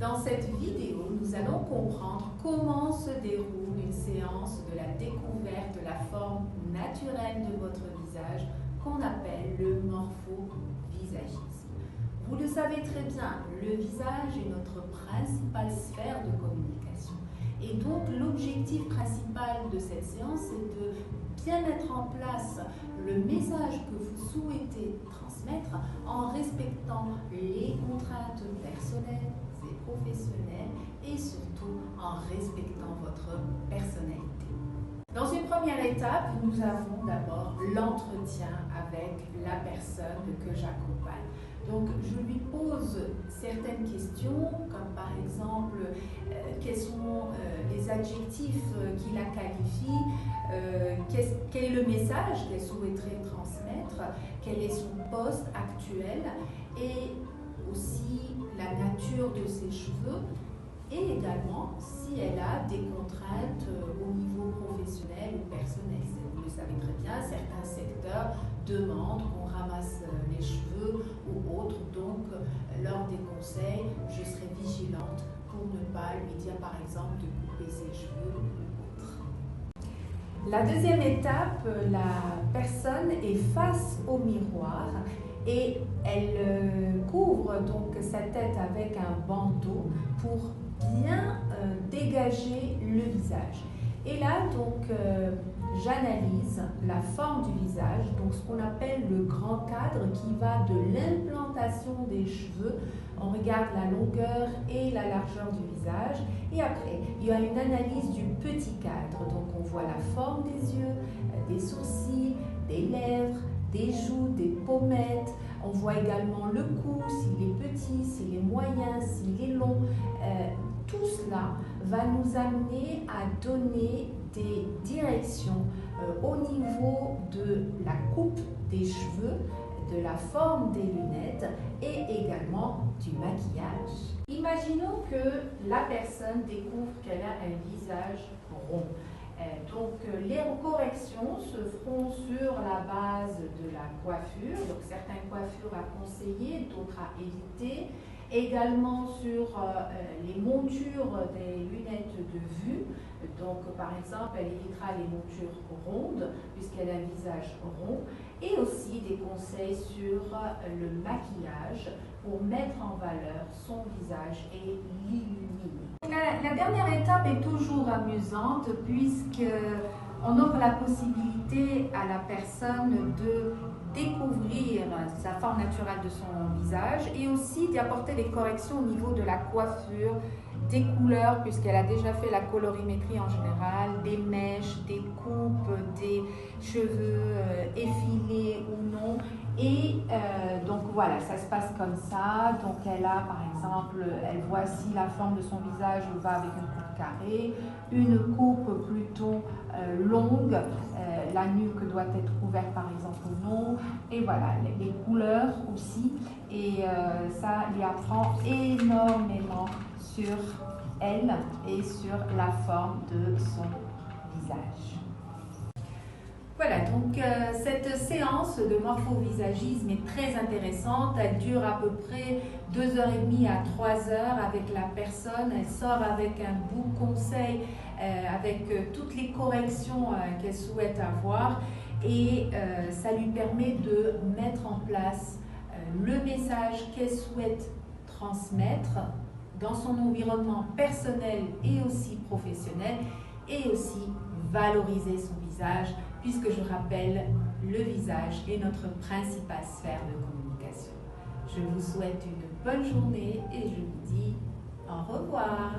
Dans cette vidéo, nous allons comprendre comment se déroule une séance de la découverte de la forme naturelle de votre visage qu'on appelle le morphovisagisme. Vous le savez très bien, le visage est notre principale sphère de communication. Et donc l'objectif principal de cette séance est de bien mettre en place le message que vous souhaitez transmettre en respectant les contraintes personnelles et professionnelles et surtout en respectant votre personnalité. Dans une première étape, nous avons d'abord l'entretien avec la personne que j'accompagne. Donc, je lui pose certaines questions, comme par exemple, quels sont les adjectifs qui la qualifient, quel est le message qu'elle souhaiterait transmettre, quel est son poste actuel, et aussi la nature de ses cheveux, et également si elle a des contraintes au niveau professionnel ou personnel. Vous le savez très bien, certains secteurs demandent qu'on ramasse les cheveux ou autres, donc lors des conseils, je serai vigilante pour ne pas lui dire par exemple de couper ses cheveux ou autre. La deuxième étape, la personne est face au miroir et elle couvre donc sa tête avec un bandeau pour bien dégager le visage. Et là, donc, j'analyse la forme du visage, donc ce qu'on appelle le grand cadre qui va de l'implantation des cheveux. On regarde la longueur et la largeur du visage. Et après, il y a une analyse du petit cadre. Donc, on voit la forme des yeux, des sourcils, des lèvres, des joues, des pommettes. On voit également le cou, s'il est petit, s'il est moyen, s'il est long. Tout cela va nous amener à donner des directions au niveau de la coupe des cheveux, de la forme des lunettes et également du maquillage. Imaginons que la personne découvre qu'elle a un visage rond. Donc les corrections se feront sur la base de la coiffure, donc certaines coiffures à conseiller, d'autres à éviter. Également sur les montures des lunettes de vue, donc par exemple elle évitera les montures rondes puisqu'elle a un visage rond, et aussi des conseils sur le maquillage pour mettre en valeur son visage et l'illuminer. La dernière étape est toujours amusante puisqu'on offre la possibilité à la personne de découvrir sa forme naturelle de son visage et aussi d'y apporter des corrections au niveau de la coiffure, des couleurs puisqu'elle a déjà fait la colorimétrie en général, des mèches, des coupes, des cheveux effilés ou non. Et donc voilà, ça se passe comme ça. Donc elle a par exemple, elle voit si la forme de son visage va avec une coupe carrée, une coupe plutôt longue, la nuque doit être couverte par exemple ou non. Et voilà, les couleurs aussi. Et ça lui apprend énormément sur elle et sur la forme de son visage. Voilà, donc cette séance de morphovisagisme est très intéressante. Elle dure à peu près 2h30 à 3h avec la personne. Elle sort avec un bout de conseil, avec toutes les corrections qu'elle souhaite avoir. Et ça lui permet de mettre en place le message qu'elle souhaite transmettre dans son environnement personnel et aussi professionnel, et aussi valoriser son visage, puisque je rappelle, le visage est notre principale sphère de communication. Je vous souhaite une bonne journée et je vous dis au revoir.